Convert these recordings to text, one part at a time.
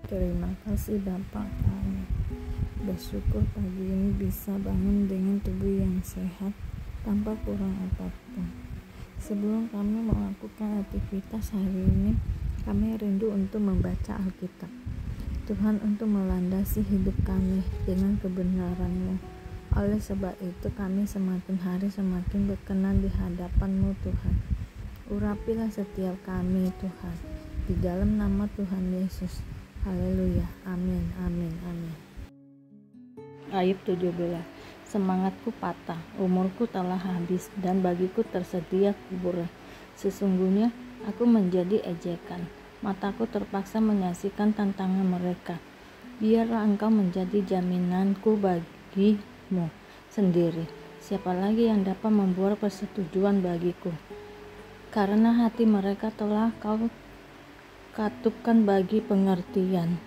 Terima kasih Bapak, kami bersyukur pagi ini bisa bangun dengan tubuh yang sehat tanpa kurang apapun. Sebelum kami melakukan aktivitas hari ini, kami rindu untuk membaca Alkitab. Tuhan, untuk melandasi hidup kami dengan kebenaran-Mu. Oleh sebab itu kami semakin hari semakin berkenan di hadapan-Mu Tuhan. Urapilah setiap kami Tuhan, di dalam nama Tuhan Yesus. Haleluya, amin, amin, amin. Ayub 17. Semangatku patah, umurku telah habis, dan bagiku tersedia kubur. Sesungguhnya aku menjadi ejekan, mataku terpaksa menyaksikan tantangan mereka. Biarlah Engkau menjadi jaminanku bagimu sendiri. Siapa lagi yang dapat membuat persetujuan bagiku? Karena hati mereka telah Kau katupkan bagi pengertian.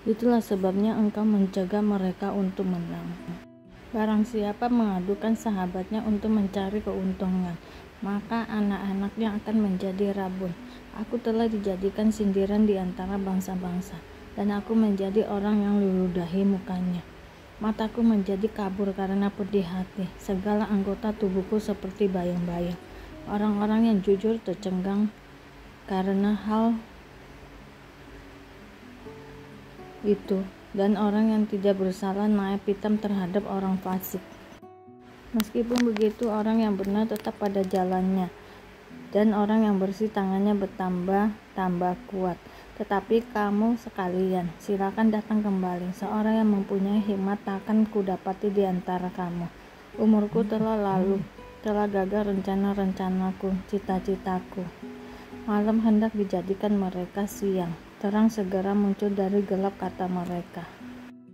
Itulah sebabnya Engkau menjaga mereka untuk menang. Barang siapa mengadukan sahabatnya untuk mencari keuntungan, maka anak-anaknya akan menjadi rabun. Aku telah dijadikan sindiran di antara bangsa-bangsa, dan aku menjadi orang yang diludahi mukanya. Mataku menjadi kabur karena pedih hati, segala anggota tubuhku seperti bayang-bayang. Orang-orang yang jujur tercengang karena hal itu, dan orang yang tidak bersalah naik pitam terhadap orang fasik. Meskipun begitu, orang yang benar tetap pada jalannya, dan orang yang bersih tangannya bertambah kuat. Tetapi kamu sekalian, silakan datang kembali. Seorang yang mempunyai hikmat takkan kudapati di antara kamu. Umurku telah lalu, telah gagal rencana-rencanaku, cita-citaku. Malam hendak dijadikan mereka siang, terang segera muncul dari gelap, kata mereka.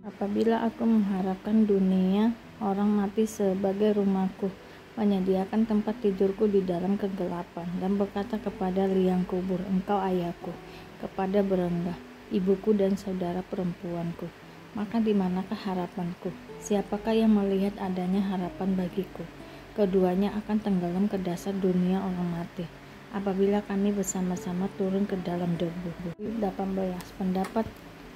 Apabila aku mengharapkan dunia, orang mati sebagai rumahku, menyediakan tempat tidurku di dalam kegelapan, dan berkata kepada liang kubur, Engkau ayahku, kepada berengah, ibuku dan saudara perempuanku. Maka di manakah harapanku? Siapakah yang melihat adanya harapan bagiku? Keduanya akan tenggelam ke dasar dunia orang mati, apabila kami bersama-sama turun ke dalam debu. 18. Pendapat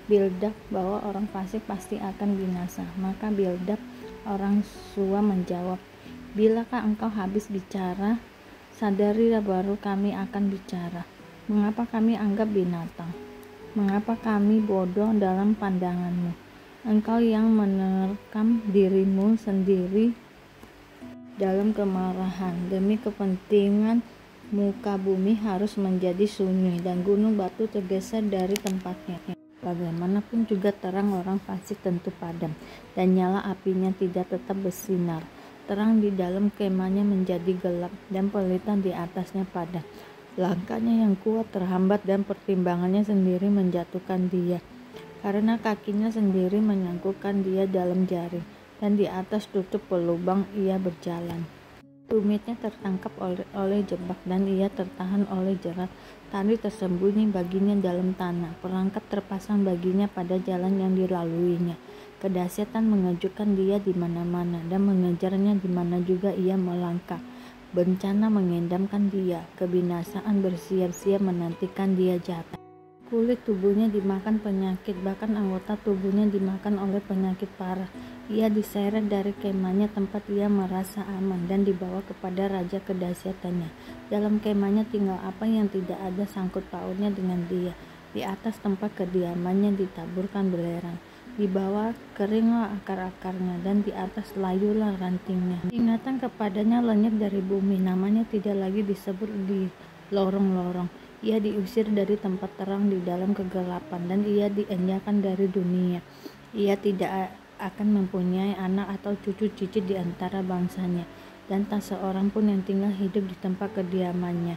Bildad bahwa orang fasik pasti akan binasa. Maka Bildad orang Sua menjawab, bilakah engkau habis bicara? Sadarilah baru kami akan bicara. Mengapa kami anggap binatang? Mengapa kami bodoh dalam pandanganmu? Engkau yang menerkam dirimu sendiri dalam kemarahan. Demi kepentingan muka bumi harus menjadi sunyi, dan gunung batu tergeser dari tempatnya. Bagaimanapun juga terang orang fasik tentu padam, dan nyala apinya tidak tetap bersinar. Terang di dalam kemahnya menjadi gelap, dan pelita di atasnya padam. Langkahnya yang kuat terhambat, dan pertimbangannya sendiri menjatuhkan dia. Karena kakinya sendiri menyangkutkan dia dalam jaring, dan di atas tutup pelubang ia berjalan. Tumitnya tertangkap oleh jebak, dan ia tertahan oleh jerat. Tali tersembunyi baginya dalam tanah, perangkap terpasang baginya pada jalan yang dilaluinya. Kedahsyatan mengejutkan dia di mana-mana, dan mengejarnya di mana juga ia melangkah. Bencana mengendamkan dia, kebinasaan bersiap-siap menantikan dia jatuh. Kulit tubuhnya dimakan penyakit, bahkan anggota tubuhnya dimakan oleh penyakit parah. Ia diseret dari kemahnya tempat ia merasa aman, dan dibawa kepada raja kedahsyatannya. Dalam kemahnya tinggal apa yang tidak ada sangkut pautnya dengan dia. Di atas tempat kediamannya ditaburkan belerang. Di bawah keringlah akar-akarnya, dan di atas layulah rantingnya. Ingatan kepadanya lenyap dari bumi, namanya tidak lagi disebut di lorong-lorong. Ia diusir dari tempat terang di dalam kegelapan, dan ia dienyahkan dari dunia. Ia tidak akan mempunyai anak atau cucu cicit di antara bangsanya, dan tak seorang pun yang tinggal hidup di tempat kediamannya.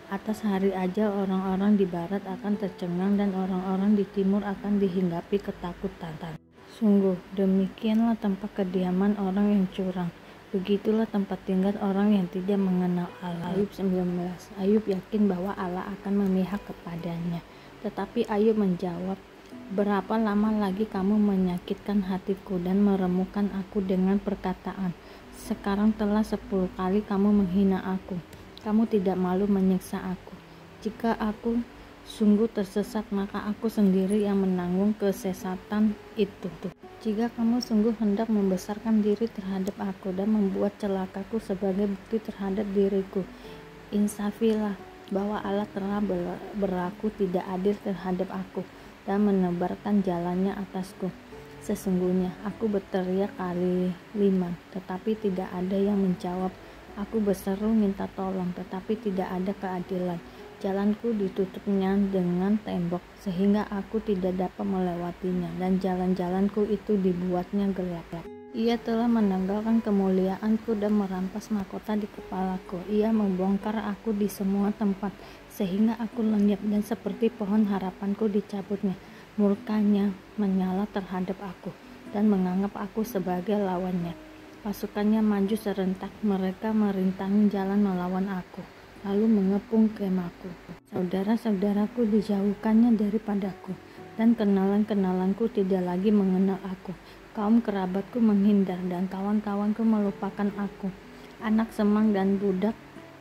Atas hari ajal orang-orang di barat akan tercengang, dan orang-orang di timur akan dihinggapi ketakutan. Sungguh, demikianlah tempat kediaman orang yang curang. Begitulah tempat tinggal orang yang tidak mengenal Allah. Ayub 19. Ayub yakin bahwa Allah akan memihak kepadanya. Tetapi Ayub menjawab, berapa lama lagi kamu menyakitkan hatiku dan meremukkan aku dengan perkataan? Sekarang telah 10 kali kamu menghina aku. Kamu tidak malu menyiksa aku. Jika aku sungguh tersesat, maka aku sendiri yang menanggung kesesatan itu. Jika kamu sungguh hendak membesarkan diri terhadap aku dan membuat celakaku sebagai bukti terhadap diriku, insafilah bahwa Allah telah berlaku tidak adil terhadap aku dan menebarkan jalannya atasku. Sesungguhnya aku berteriak kali 5, tetapi tidak ada yang menjawab. Aku berseru minta tolong, tetapi tidak ada keadilan. Jalanku ditutupnya dengan tembok, sehingga aku tidak dapat melewatinya, dan jalan-jalanku itu dibuatnya gelap. Ia telah menanggalkan kemuliaanku dan merampas mahkota di kepalaku. Ia membongkar aku di semua tempat, sehingga aku lenyap dan seperti pohon harapanku dicabutnya. Murkanya menyala terhadap aku dan menganggap aku sebagai lawannya. Pasukannya maju serentak, mereka merintangi jalan melawan aku, lalu mengepung kemahku. Saudara-saudaraku dijauhkannya daripadaku, dan kenalan-kenalanku tidak lagi mengenal aku. Kaum kerabatku menghindar, dan kawan-kawanku melupakan aku. Anak semang dan budak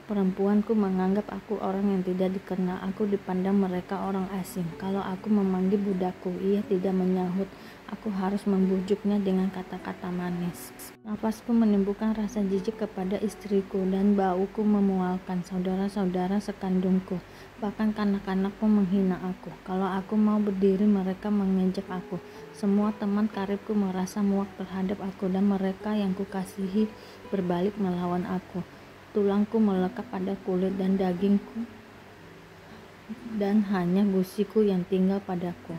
perempuanku menganggap aku orang yang tidak dikenal. Aku dipandang mereka orang asing. Kalau aku memanggil budakku, ia tidak menyahut. Aku harus membujuknya dengan kata-kata manis. Napasku menimbulkan rasa jijik kepada istriku, dan bauku memualkan saudara-saudara sekandungku. Bahkan kanak-kanakku menghina aku. Kalau aku mau berdiri, mereka mengejek aku. Semua teman karibku merasa muak terhadap aku, dan mereka yang kukasihi berbalik melawan aku. Tulangku melekat pada kulit dan dagingku, dan hanya gusiku yang tinggal padaku.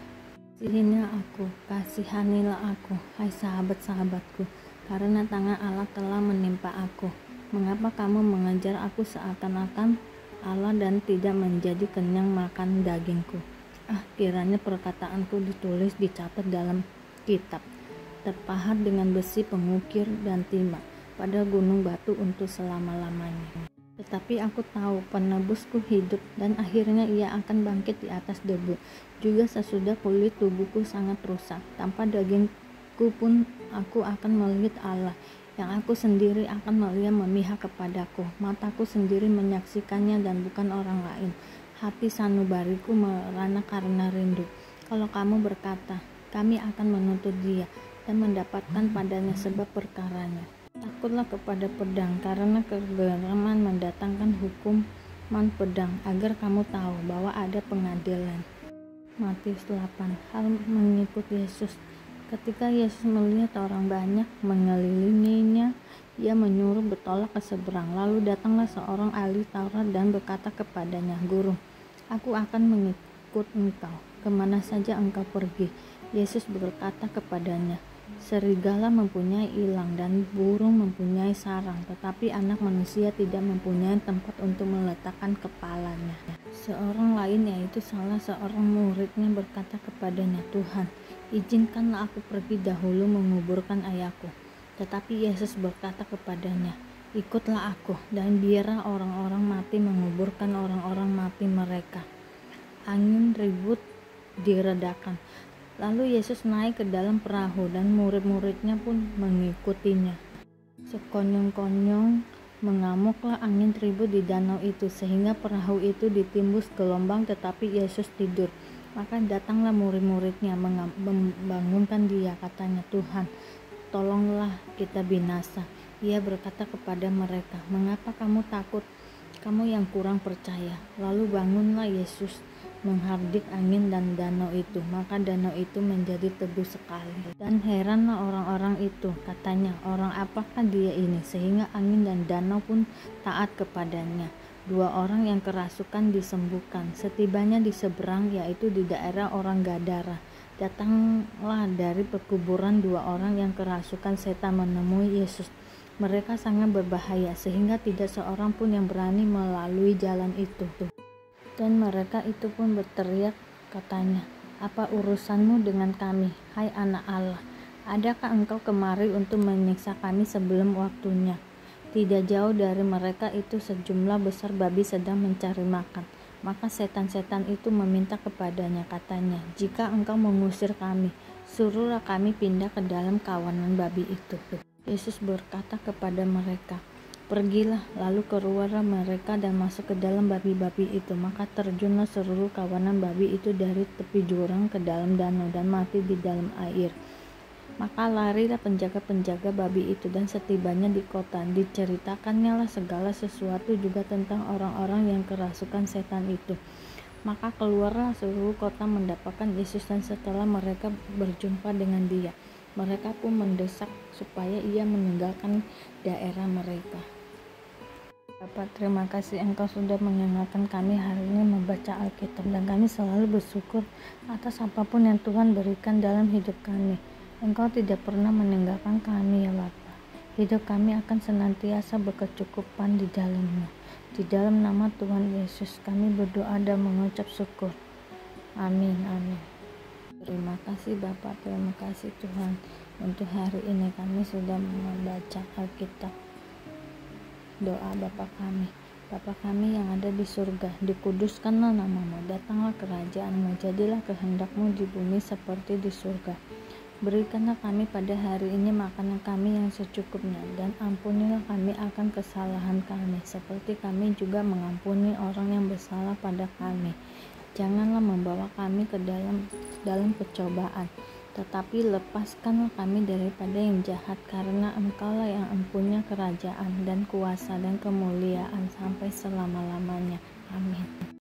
Kasihanilah aku, hai sahabat-sahabatku, karena tangan Allah telah menimpa aku. Mengapa kamu mengejar aku seakan-akan Allah dan tidak menjadi kenyang makan dagingku? Kiranya perkataanku ditulis, dicatat dalam kitab, terpahat dengan besi pengukir dan timah pada gunung batu untuk selama-lamanya. Tetapi aku tahu penebusku hidup, dan akhirnya ia akan bangkit di atas debu. Juga sesudah kulit tubuhku sangat rusak, tanpa dagingku pun aku akan melihat Allah, yang aku sendiri akan melihat memihak kepadaku. Mataku sendiri menyaksikannya dan bukan orang lain. Hati sanubariku merana karena rindu. Kalau kamu berkata, kami akan menuntut dia dan mendapatkan padanya sebab perkaranya. Takutlah kepada pedang, karena kegeraman mendatangkan hukuman pedang, agar kamu tahu bahwa ada pengadilan. Matius 8. Hal mengikut Yesus. Ketika Yesus melihat orang banyak mengelilinginya, ia menyuruh bertolak ke seberang. Lalu datanglah seorang ahli Taurat dan berkata kepadanya, Guru, aku akan mengikut engkau kemana saja engkau pergi. Yesus berkata kepadanya, serigala mempunyai ilang dan burung mempunyai sarang, tetapi anak manusia tidak mempunyai tempat untuk meletakkan kepalanya. Seorang lain, yaitu salah seorang muridnya, berkata kepadanya, Tuhan, izinkanlah aku pergi dahulu menguburkan ayahku. Tetapi Yesus berkata kepadanya, ikutlah aku, dan biarlah orang-orang mati menguburkan orang-orang mati mereka. Angin ribut diredakan. Lalu Yesus naik ke dalam perahu, dan murid-muridnya pun mengikutinya. Sekonyong-konyong mengamuklah angin ribut di danau itu, sehingga perahu itu ditimbus gelombang, tetapi Yesus tidur. Maka datanglah murid-muridnya membangunkan dia, katanya, Tuhan, tolonglah kita binasa. Ia berkata kepada mereka, mengapa kamu takut, kamu yang kurang percaya? Lalu bangunlah Yesus, menghardik angin dan danau itu, maka danau itu menjadi teduh sekali. Dan heranlah orang-orang itu, katanya, orang apakah dia ini, sehingga angin dan danau pun taat kepadanya. 2 orang yang kerasukan disembuhkan. Setibanya di seberang, yaitu di daerah orang Gadara, datanglah dari perkuburan 2 orang yang kerasukan setan menemui Yesus. Mereka sangat berbahaya, sehingga tidak seorang pun yang berani melalui jalan itu. Dan mereka itu pun berteriak, katanya, apa urusanmu dengan kami, hai anak Allah? Adakah engkau kemari untuk menyiksa kami sebelum waktunya? Tidak jauh dari mereka itu sejumlah besar babi sedang mencari makan. Maka setan-setan itu meminta kepadanya, katanya, jika engkau mengusir kami, suruhlah kami pindah ke dalam kawanan babi itu. Yesus berkata kepada mereka, Pergilah, lalu keluarlah mereka dan masuk ke dalam babi-babi itu. Maka terjunlah seluruh kawanan babi itu dari tepi jurang ke dalam danau dan mati di dalam air. Maka larilah penjaga-penjaga babi itu, dan setibanya di kota, diceritakannya lah segala sesuatu juga tentang orang-orang yang kerasukan setan itu. Maka keluarlah seluruh kota mendapatkan Yesus, dan setelah mereka berjumpa dengan Dia, mereka pun mendesak supaya Ia meninggalkan daerah mereka. Bapak, terima kasih Engkau sudah mengingatkan kami hari ini membaca Alkitab, dan kami selalu bersyukur atas apapun yang Tuhan berikan dalam hidup kami. Engkau tidak pernah meninggalkan kami ya Bapa. Hidup kami akan senantiasa berkecukupan di dalam-Mu. Di dalam nama Tuhan Yesus kami berdoa dan mengucap syukur. Amin, amin. Terima kasih Bapak, terima kasih Tuhan. Untuk hari ini kami sudah membaca Alkitab. Doa Bapa kami yang ada di surga, dikuduskanlah nama-Mu, datanglah kerajaan-Mu, jadilah kehendak-Mu di bumi seperti di surga. Berikanlah kami pada hari ini makanan kami yang secukupnya, dan ampunilah kami akan kesalahan kami, seperti kami juga mengampuni orang yang bersalah pada kami. Janganlah membawa kami ke dalam percobaan, tetapi lepaskanlah kami daripada yang jahat, karena Engkaulah yang empunya kerajaan dan kuasa dan kemuliaan sampai selama-lamanya. Amin.